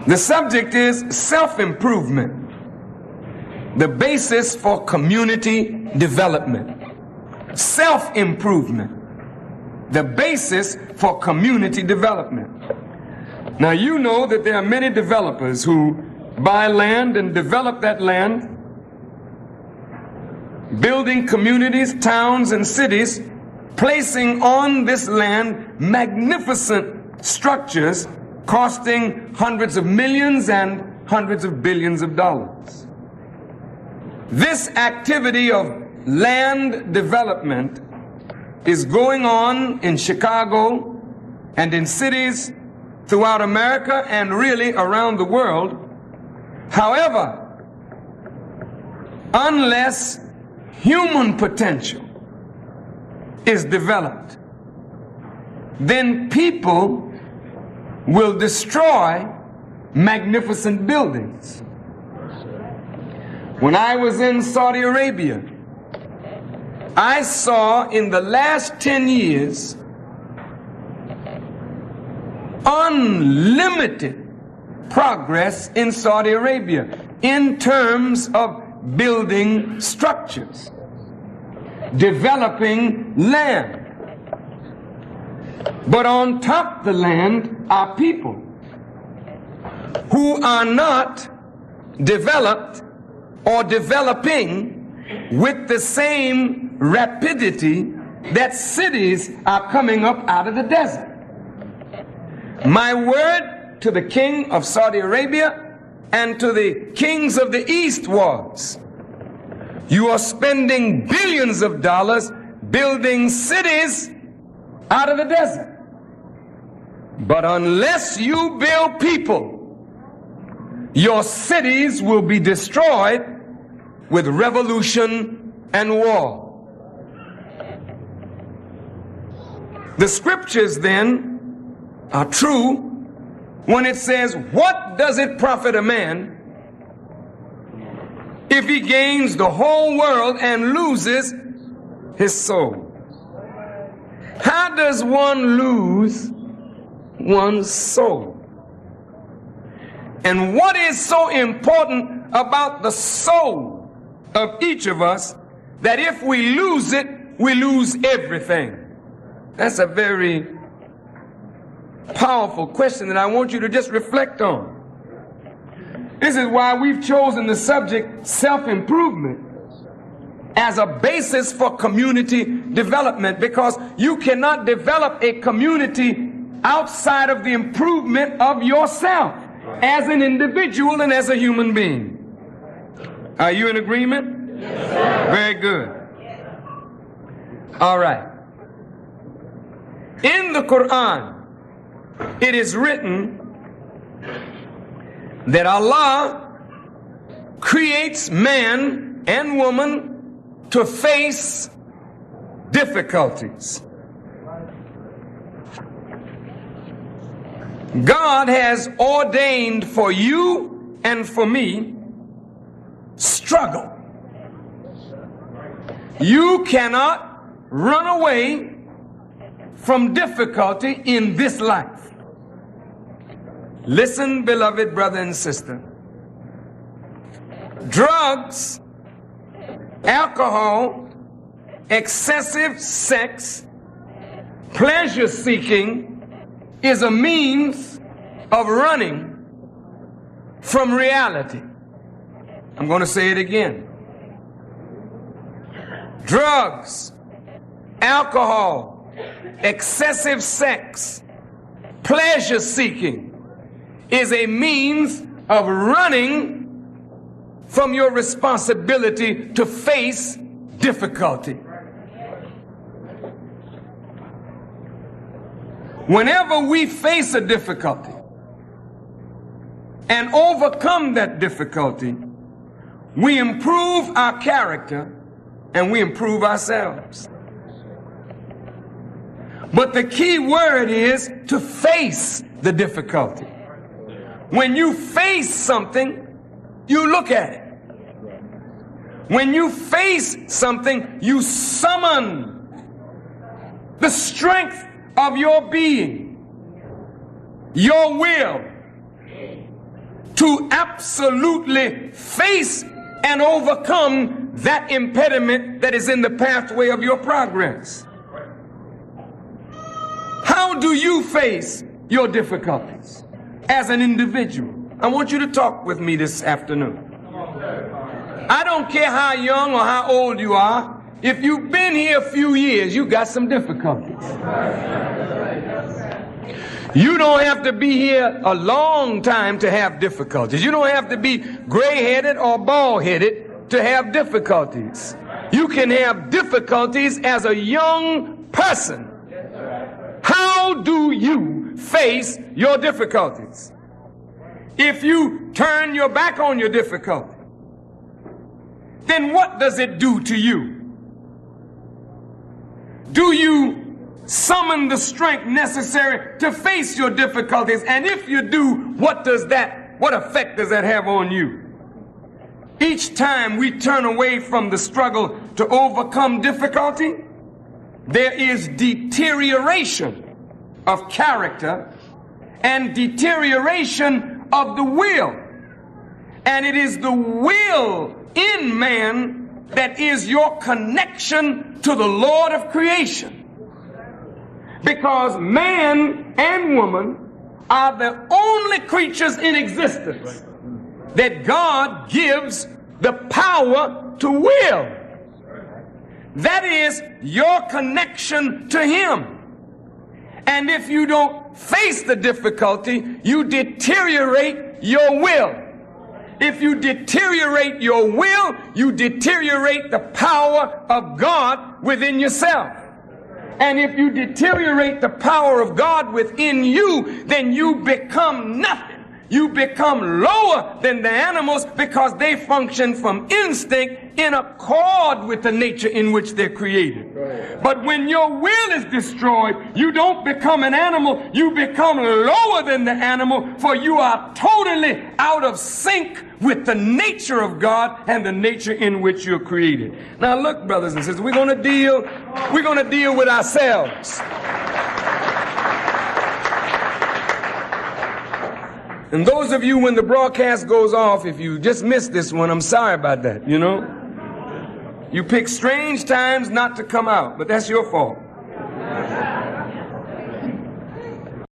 The subject is self-improvement, the basis for community development. Self-improvement, the basis for community development. Now you know that there are many developers who buy land and develop that land, building communities, towns, and cities, placing on this land magnificent structures costing hundreds of millions and hundreds of billions of dollars. This activity of land development is going on in Chicago and in cities throughout America and really around the world. However, unless human potential is developed, then people will destroy magnificent buildings. When I was in Saudi Arabia, I saw in the last 10 years unlimited progress in Saudi Arabia in terms of building structures, developing land. But on top of the land are people who are not developed or developing with the same rapidity that cities are coming up out of the desert. My word to the king of Saudi Arabia and to the kings of the East was, you are spending billions of dollars building cities out of the desert. But unless you build people, your cities will be destroyed with revolution and war. The scriptures then are true when it says, what does it profit a man if he gains the whole world and loses his soul? How does one lose one's soul? And what is so important about the soul of each of us that if we lose it, we lose everything? That's a very powerful question that I want you to just reflect on. This is why we've chosen the subject self-improvement as a basis for community development, because you cannot develop a community outside of the improvement of yourself as an individual and as a human being. Are you in agreement? Yes, sir. Very good. All right. In the Quran, it is written that Allah creates man and woman to face difficulties. God has ordained for you and for me struggle. You cannot run away from difficulty in this life. Listen, beloved brother and sister. Drugs, alcohol, excessive sex, pleasure seeking is a means of running from reality. I'm going to say it again. Drugs, alcohol, excessive sex, pleasure seeking is a means of running from your responsibility to face difficulty. Whenever we face a difficulty and overcome that difficulty, we improve our character and we improve ourselves. But the key word is to face the difficulty. When you face something, you look at it. When you face something, you summon the strength of your being, your will, to absolutely face and overcome that impediment that is in the pathway of your progress. How do you face your difficulties as an individual? I want you to talk with me this afternoon. I don't care how young or how old you are. If you've been here a few years, you got some difficulties. You don't have to be here a long time to have difficulties. You don't have to be gray-headed or bald-headed to have difficulties. You can have difficulties as a young person. How do you face your difficulties? If you turn your back on your difficulty, then what does it do to you? Do you summon the strength necessary to face your difficulties? And if you do, what effect does that have on you? Each time we turn away from the struggle to overcome difficulty, there is deterioration of character and deterioration of the will. And it is the will in man that is your connection to the Lord of creation. Because man and woman are the only creatures in existence that God gives the power to will. That is your connection to Him. And if you don't face the difficulty, you deteriorate your will. If you deteriorate your will, you deteriorate the power of God within yourself. And if you deteriorate the power of God within you, then you become nothing. You become lower than the animals because they function from instinct in accord with the nature in which they're created. But when your will is destroyed, you don't become an animal. You become lower than the animal, for you are totally out of sync with the nature of God and the nature in which you're created. Now look, brothers and sisters, we're going to deal with ourselves. And those of you, when the broadcast goes off, if you just missed this one, I'm sorry about that, you know. You pick strange times not to come out, but that's your fault.